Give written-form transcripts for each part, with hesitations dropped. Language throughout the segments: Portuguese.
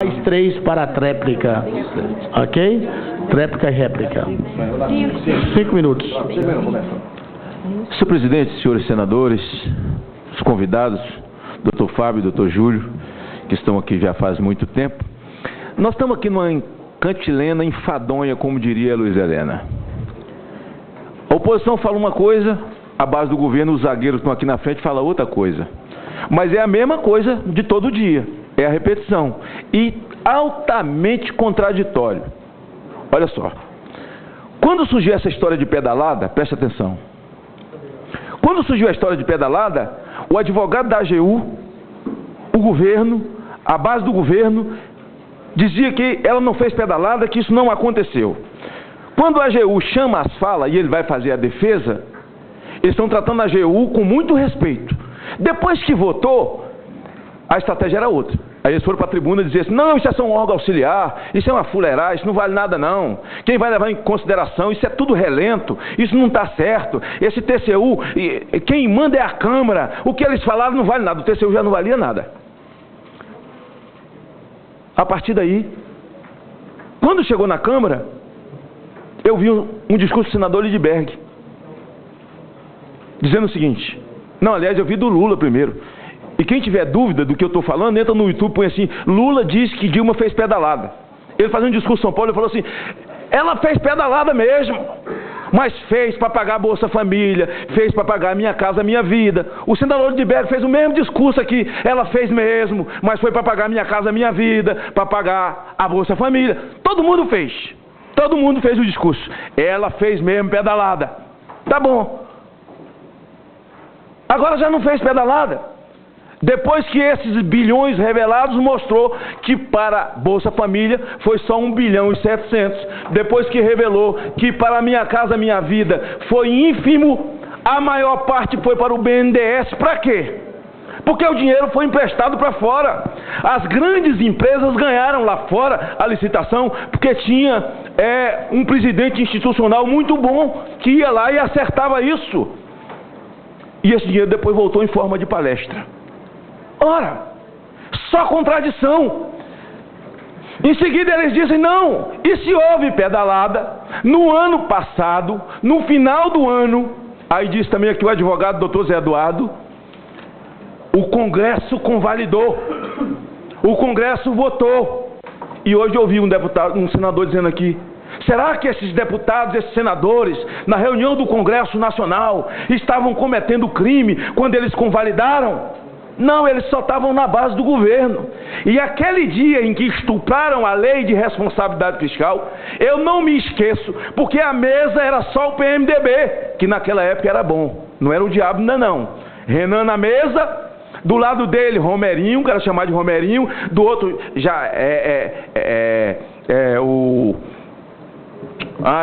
Mais 3 para a tréplica. Ok? Tréplica e réplica. 5 minutos. Senhor presidente, senhores senadores, os convidados, doutor Fábio e doutor Júlio, que estão aqui já faz muito tempo, nós estamos aqui numa cantilena enfadonha, como diria a Luiz Helena. A oposição fala uma coisa, a base do governo, os zagueiros que estão aqui na frente, fala outra coisa. Mas é a mesma coisa de todo dia, é a repetição. E altamente contraditório. Olha só, quando surgiu essa história de pedalada, presta atenção. Quando surgiu a história de pedalada, o advogado da AGU, o governo, a base do governo, dizia que ela não fez pedalada, que isso não aconteceu. Quando a AGU chama as falas e ele vai fazer a defesa, eles estão tratando a AGU com muito respeito. Depois que votou, a estratégia era outra. Aí eles foram para a tribuna e diziam assim, não, isso é só um órgão auxiliar, isso é uma fuleiragem, isso não vale nada não. Quem vai levar em consideração, isso é tudo relento, isso não está certo. Esse TCU, quem manda é a Câmara, o que eles falaram não vale nada, o TCU já não valia nada. A partir daí, quando chegou na Câmara, eu vi um discurso do senador Lindbergh, dizendo o seguinte, não, aliás, eu vi do Lula primeiro. E quem tiver dúvida do que eu estou falando, entra no YouTube e põe assim, Lula diz que Dilma fez pedalada. Ele fazendo um discurso em São Paulo, ele falou assim, ela fez pedalada mesmo, mas fez para pagar a Bolsa Família, fez para pagar a Minha Casa Minha Vida. O senador Lindbergh fez o mesmo discurso aqui, ela fez mesmo, mas foi para pagar a Minha Casa Minha Vida, para pagar a Bolsa Família. Todo mundo fez o discurso. Ela fez mesmo pedalada. Tá bom. Agora já não fez pedalada. Depois que esses bilhões revelados mostrou que para Bolsa Família foi só 1 bilhão e 700. Depois que revelou que para Minha Casa Minha Vida foi ínfimo, a maior parte foi para o BNDES. Para quê? Porque o dinheiro foi emprestado para fora. As grandes empresas ganharam lá fora a licitação porque tinha um presidente institucional muito bom que ia lá e acertava isso. E esse dinheiro depois voltou em forma de palestra. Ora, só contradição. Em seguida eles dizem, não, e se houve pedalada no ano passado, no final do ano, aí diz também aqui o advogado doutor Zé Eduardo, o Congresso convalidou, o Congresso votou, e hoje eu ouvi um senador dizendo aqui, será que esses deputados, esses senadores, na reunião do Congresso Nacional, estavam cometendo crime quando eles convalidaram? Não, eles só estavam na base do governo. E aquele dia em que estupraram a lei de responsabilidade fiscal, eu não me esqueço, porque a mesa era só o PMDB, que naquela época era bom, não era o diabo ainda não. Renan na mesa, do lado dele Romerinho, que era chamado de Romerinho, do outro já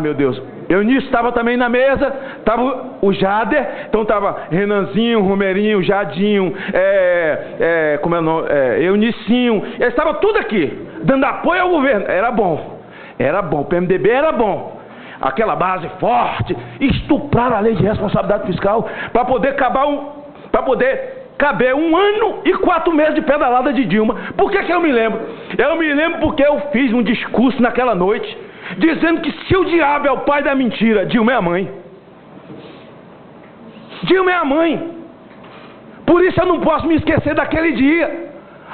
meu Deus, Eunice estava também na mesa, estava o Jader, então estava Renanzinho, Romerinho, Jadinho, como é o nome? Eunicinho, eles estavam tudo aqui, dando apoio ao governo, era bom, o PMDB era bom, aquela base forte, estuprar a lei de responsabilidade fiscal, para poder caber 1 ano e 4 meses de pedalada de Dilma. Por que eu me lembro? Eu me lembro porque eu fiz um discurso naquela noite, dizendo que se o diabo é o pai da mentira, Dilma é a mãe. Dilma é a mãe. Por isso eu não posso me esquecer daquele dia.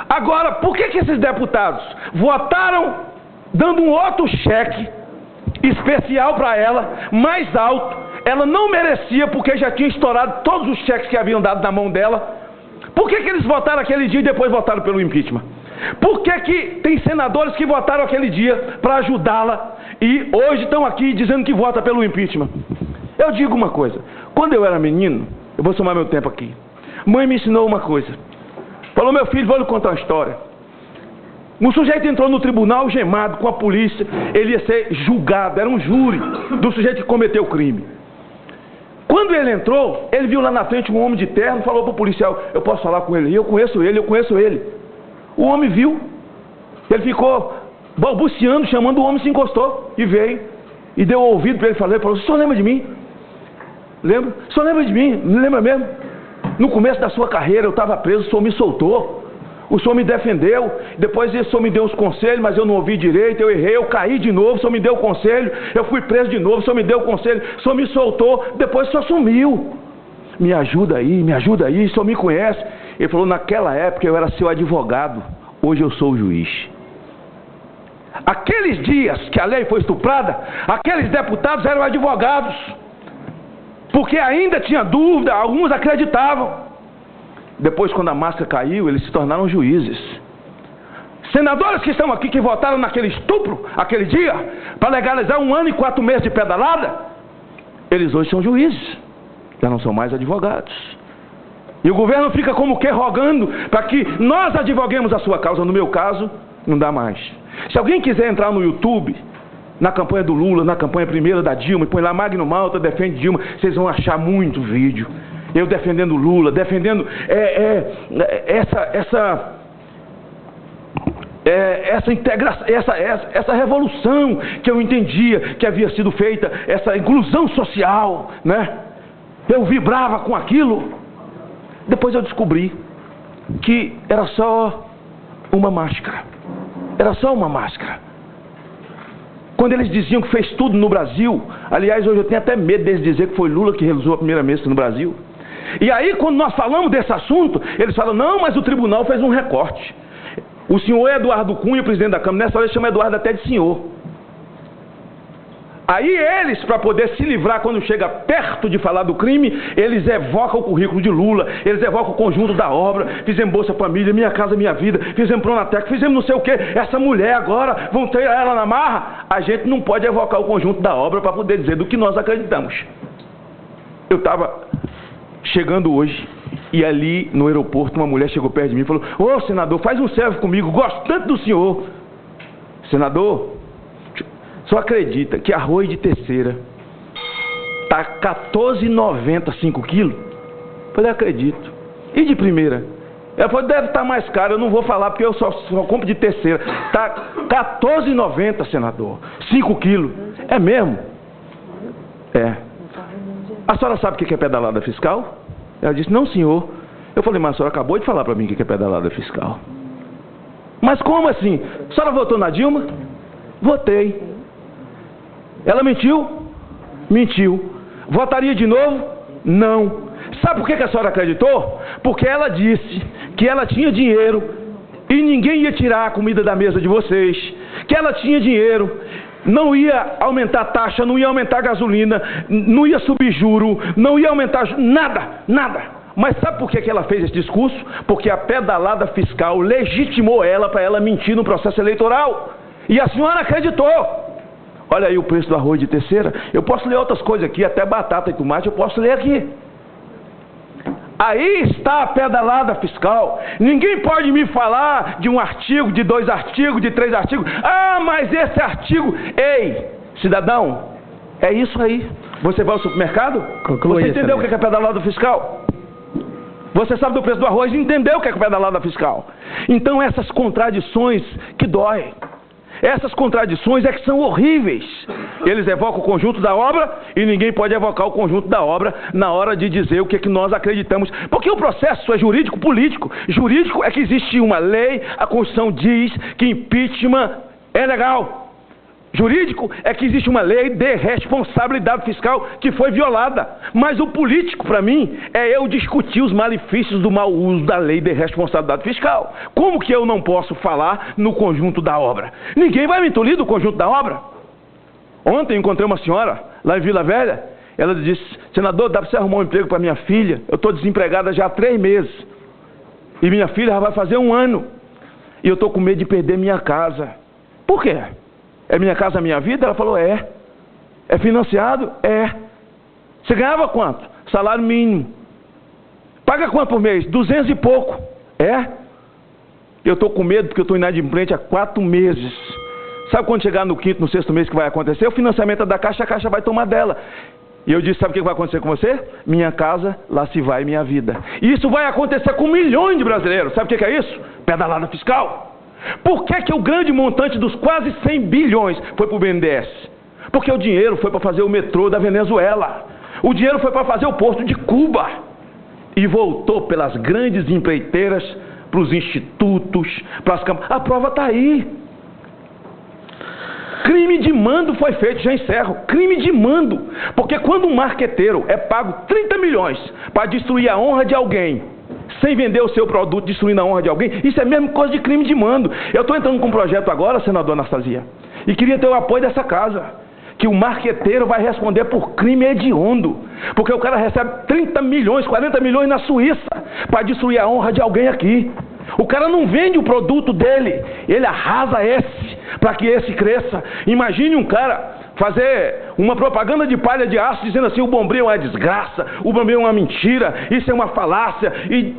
Agora, por que esses deputados votaram dando um outro cheque especial para ela, mais alto? Ela não merecia porque já tinha estourado todos os cheques que haviam dado na mão dela. Por que eles votaram aquele dia e depois votaram pelo impeachment? Por que tem senadores que votaram aquele dia para ajudá-la e hoje estão aqui dizendo que vota pelo impeachment? Eu digo uma coisa, quando eu era menino, eu vou somar meu tempo aqui, mãe me ensinou uma coisa, falou, meu filho, vou lhe contar uma história. Um sujeito entrou no tribunal gemado com a polícia, ele ia ser julgado, era um júri do sujeito que cometeu o crime. Quando ele entrou, ele viu lá na frente um homem de terno, falou para o policial, eu posso falar com ele? Eu conheço ele. O homem viu, ele ficou balbuciando, chamando, o homem se encostou e veio, e deu ouvido para ele, falou, o senhor lembra de mim? Lembro? O senhor lembra de mim? Não lembra mesmo? No começo da sua carreira eu estava preso, o senhor me soltou. O senhor me defendeu, depois o senhor me deu uns conselhos, mas eu não ouvi direito, eu errei, eu caí de novo, o senhor me deu o conselho, eu fui preso de novo, o senhor me deu o conselho, o senhor me soltou, depois o senhor sumiu. Me ajuda aí, o senhor me conhece. Ele falou, naquela época eu era seu advogado, hoje eu sou o juiz. Aqueles dias que a lei foi estuprada, aqueles deputados eram advogados, porque ainda tinha dúvida, alguns acreditavam. Depois, quando a máscara caiu, eles se tornaram juízes. Senadores que estão aqui, que votaram naquele estupro, aquele dia, para legalizar 1 ano e 4 meses de pedalada, eles hoje são juízes, já não são mais advogados. E o governo fica como que rogando para que nós advoguemos a sua causa. No meu caso, não dá mais. Se alguém quiser entrar no YouTube, na campanha do Lula, na campanha primeira da Dilma, e põe lá Magno Malta defende Dilma, vocês vão achar muito vídeo. Eu defendendo Lula, defendendo essa revolução que eu entendia que havia sido feita, essa inclusão social, né? Eu vibrava com aquilo. Depois eu descobri que era só uma máscara. Era só uma máscara. Quando eles diziam que fez tudo no Brasil, aliás, hoje eu tenho até medo deles dizer que foi Lula que realizou a primeira mesa no Brasil. E aí, quando nós falamos desse assunto, eles falam, não, mas o tribunal fez um recorte. O senhor Eduardo Cunha, presidente da Câmara, nessa hora ele chama Eduardo até de senhor. Aí eles, para poder se livrar quando chega perto de falar do crime, eles evocam o currículo de Lula, eles evocam o conjunto da obra, fizemos Bolsa Família, Minha Casa Minha Vida, fizemos Pronatec, fizemos não sei o que, essa mulher agora, vão ter ela na marra. A gente não pode evocar o conjunto da obra para poder dizer do que nós acreditamos. Eu estava chegando hoje, e ali no aeroporto uma mulher chegou perto de mim e falou, ô senador, faz um selfie comigo, gosto tanto do senhor. Senador, só acredita que arroz de terceira está 14,90 5 quilos? Eu falei, acredito. E de primeira? Ela falou, deve estar mais caro, eu não vou falar porque eu só compro de terceira. Está 14,90, senador, 5 quilos. É mesmo? É. A senhora sabe o que é pedalada fiscal? Ela disse, não senhor. Eu falei, mas a senhora acabou de falar para mim o que é pedalada fiscal. Mas como assim? A senhora votou na Dilma? Votei. Ela mentiu? Mentiu. Votaria de novo? Não. Sabe por que a senhora acreditou? Porque ela disse que ela tinha dinheiro e ninguém ia tirar a comida da mesa de vocês. Que ela tinha dinheiro, não ia aumentar taxa, não ia aumentar gasolina, não ia subir juro, não ia aumentar nada. Mas sabe por que ela fez esse discurso? Porque a pedalada fiscal legitimou ela para ela mentir no processo eleitoral. E a senhora acreditou. Olha aí o preço do arroz de terceira. Eu posso ler outras coisas aqui, até batata e tomate eu posso ler aqui. Aí está a pedalada fiscal. Ninguém pode me falar de um artigo, de 2 artigos, de 3 artigos. Ah, mas esse artigo... Ei, cidadão, é isso aí. Você vai ao supermercado? Você entendeu o que é pedalada fiscal? Você sabe do preço do arroz e entendeu o que é pedalada fiscal. Então essas contradições que doem. Essas contradições é que são horríveis. Eles evocam o conjunto da obra e ninguém pode evocar o conjunto da obra na hora de dizer o que é que nós acreditamos. Porque o processo é jurídico-político. Jurídico é que existe uma lei, a Constituição diz que impeachment é legal. Jurídico é que existe uma lei de responsabilidade fiscal que foi violada. Mas o político, para mim, é eu discutir os malefícios do mau uso da lei de responsabilidade fiscal. Como que eu não posso falar no conjunto da obra? Ninguém vai me entolir do conjunto da obra. Ontem encontrei uma senhora lá em Vila Velha. Ela disse, senador, dá para você arrumar um emprego para minha filha? Eu estou desempregada já há 3 meses. E minha filha já vai fazer 1 ano. E eu estou com medo de perder minha casa. Por quê? É Minha Casa Minha Vida? Ela falou, é. É financiado? É. Você ganhava quanto? Salário mínimo. Paga quanto por mês? 200 e pouco. É. Eu estou com medo porque eu estou inadimplente há 4 meses. Sabe quando chegar no 5º, no 6º mês que vai acontecer? O financiamento da Caixa, a Caixa vai tomar dela. E eu disse, sabe o que vai acontecer com você? Minha casa, lá se vai minha vida. E isso vai acontecer com milhões de brasileiros. Sabe o que é isso? Pedalada fiscal. Por que o grande montante dos quase 100 bilhões foi para o BNDES? Porque o dinheiro foi para fazer o metrô da Venezuela. O dinheiro foi para fazer o porto de Cuba. E voltou pelas grandes empreiteiras para os institutos, para as câmaras. A prova está aí. Crime de mando foi feito, já encerro. Crime de mando. Porque quando um marqueteiro é pago 30 milhões para destruir a honra de alguém, sem vender o seu produto, destruindo a honra de alguém, isso é mesmo coisa de crime de mando. Eu estou entrando com um projeto agora, senador Anastasia, e queria ter o apoio dessa casa, que o marqueteiro vai responder por crime hediondo, porque o cara recebe 30 milhões, 40 milhões na Suíça, para destruir a honra de alguém aqui. O cara não vende o produto dele, ele arrasa esse, para que esse cresça. Imagine um cara fazer uma propaganda de palha de aço, dizendo assim, o Bombril é uma desgraça, o Bombril é uma mentira, isso é uma falácia, e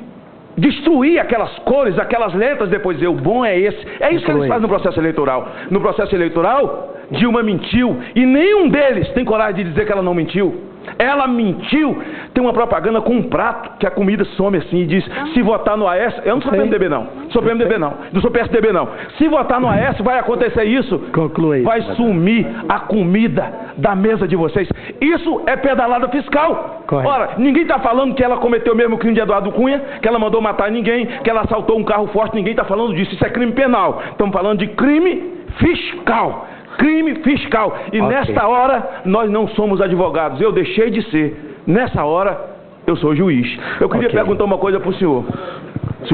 destruir aquelas cores, aquelas letras, depois dizer, o bom é esse. É isso que eles fazem no processo eleitoral. No processo eleitoral, Dilma mentiu, e nenhum deles tem coragem de dizer que ela não mentiu. Ela mentiu. Tem uma propaganda com um prato que a comida some assim e diz, se votar no Aécio, eu não sou PMDB não, sou PMDB não sou PSDB não, se votar no Aécio vai acontecer isso. Conclui. Vai sumir a comida da mesa de vocês. Isso é pedalada fiscal. Correto. Ora, ninguém está falando que ela cometeu o mesmo crime de Eduardo Cunha, que ela mandou matar ninguém, que ela assaltou um carro forte, ninguém está falando disso. Isso é crime penal. Estamos falando de crime fiscal. Crime fiscal. E nesta hora, nós não somos advogados. Eu deixei de ser. Nessa hora, eu sou juiz. Eu queria perguntar uma coisa para o senhor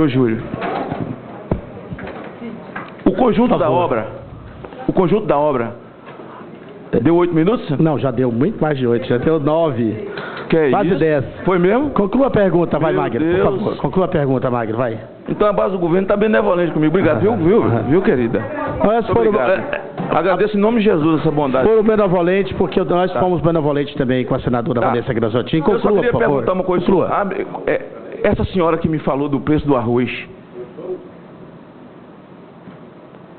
Júlio. O conjunto da obra, deu 8 minutos? Não, já deu muito mais de 8, já deu 9. Que é quase isso? 10. Foi mesmo? Conclua a pergunta, vai, Meu Magno, Deus. por favor. Conclua a pergunta, Magno, vai. Então a base do governo está benevolente comigo. Obrigado, viu, querida? Nós foram, Agradeço em nome de Jesus essa bondade. foram benevolentes, porque nós fomos benevolentes também com a senadora Vanessa Graziotin. Conclua, Eu só queria por favor. perguntar uma coisa. Essa senhora que me falou do preço do arroz,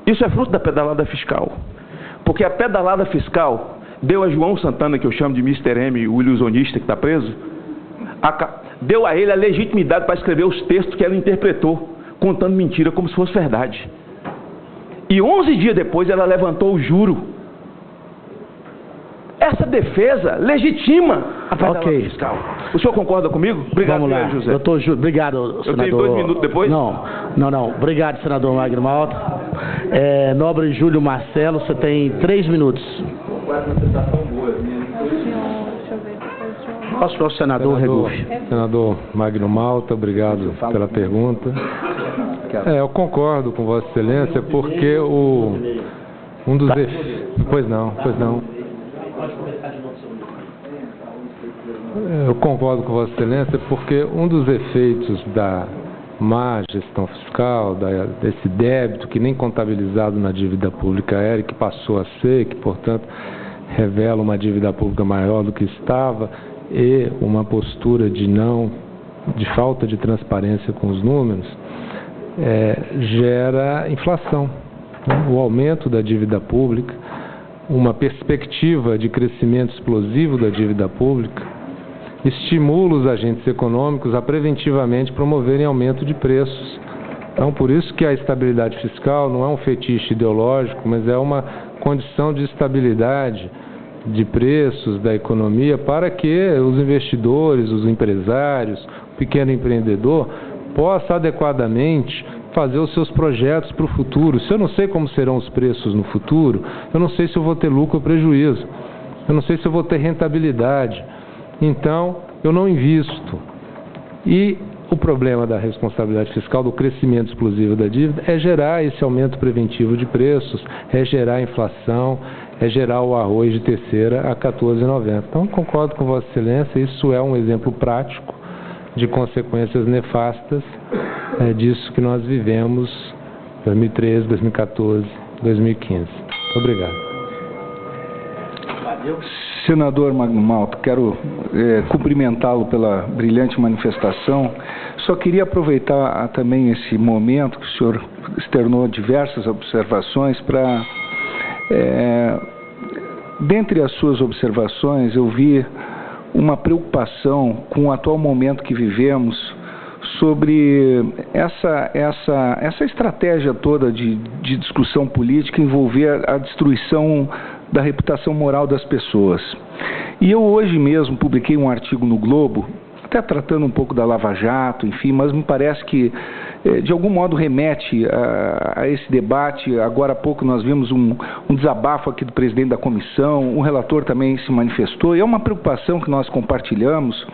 isso é fruto da pedalada fiscal. Porque a pedalada fiscal deu a João Santana, que eu chamo de Mr. M, o ilusionista que está preso, deu a ele a legitimidade para escrever os textos que ela interpretou, contando mentira como se fosse verdade. E 11 dias depois ela levantou o juro. Essa defesa legitima a pedalada fiscal. O senhor concorda comigo? Obrigado, Vamos lá, José. doutor Júlio. Obrigado, senador. Eu tenho 2 minutos depois? Não. Obrigado, senador Magno Malta. Nobre Júlio Marcelo, você tem 3 minutos. Nosso senador Regufe. Senador Magno Malta, obrigado pela pergunta. Eu concordo com Vossa Excelência, porque um dos efeitos... Pois não. Eu concordo com Vossa Excelência, porque um dos efeitos da má gestão fiscal, desse débito que nem contabilizado na dívida pública era, e que passou a ser, que, portanto, revela uma dívida pública maior do que estava, e uma postura de falta de transparência com os números, gera inflação, né? O aumento da dívida pública, uma perspectiva de crescimento explosivo da dívida pública, estimula os agentes econômicos a preventivamente promoverem aumento de preços. Então, por isso que a estabilidade fiscal não é um fetiche ideológico, mas é uma condição de estabilidade de preços da economia para que os investidores, os empresários, o pequeno empreendedor possa adequadamente fazer os seus projetos para o futuro. Se eu não sei como serão os preços no futuro, eu não sei se eu vou ter lucro ou prejuízo, eu não sei se eu vou ter rentabilidade, então eu não invisto. E o problema da responsabilidade fiscal, do crescimento explosivo da dívida, é gerar esse aumento preventivo de preços, é gerar inflação, é gerar o arroz de terceira a R$ 14,90. Então, concordo com Vossa Excelência, isso é um exemplo prático de consequências nefastas disso que nós vivemos em 2013, 2014, 2015. Muito obrigado. Senador Magno Malta, quero cumprimentá-lo pela brilhante manifestação. Só queria aproveitar também esse momento que o senhor externou diversas observações para... dentre as suas observações, eu vi uma preocupação com o atual momento que vivemos sobre essa estratégia toda de discussão política envolver a destruição da reputação moral das pessoas. E eu hoje mesmo publiquei um artigo no Globo, até até tratando um pouco da Lava Jato, enfim, mas me parece que de algum modo remete a esse debate. Agora há pouco nós vimos um desabafo aqui do presidente da comissão, o relator também se manifestou, e é uma preocupação que nós compartilhamos,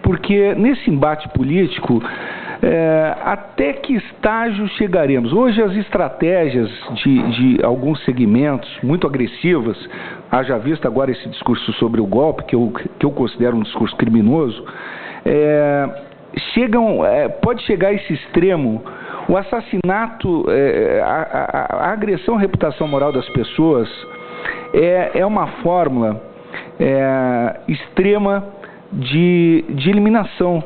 porque nesse embate político, até que estágio chegaremos? Hoje as estratégias de alguns segmentos muito agressivas, haja vista agora esse discurso sobre o golpe, que eu considero um discurso criminoso, pode chegar a esse extremo. O assassinato, a agressão à reputação moral das pessoas é uma fórmula extrema de eliminação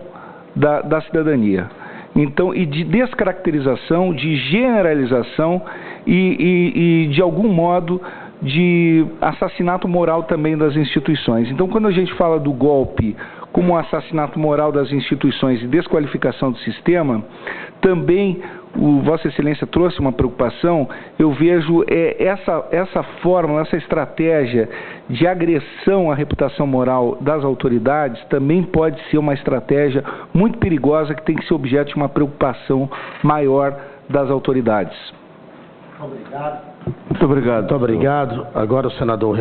da cidadania. Então, e de descaracterização, de generalização e de algum modo, de assassinato moral também das instituições. Então, quando a gente fala do golpe como um assassinato moral das instituições e desqualificação do sistema, também Vossa Excelência trouxe uma preocupação. Eu vejo essa fórmula, essa estratégia de agressão à reputação moral das autoridades também pode ser uma estratégia muito perigosa que tem que ser objeto de uma preocupação maior das autoridades. Obrigado. Muito obrigado. Muito obrigado. Agora o senador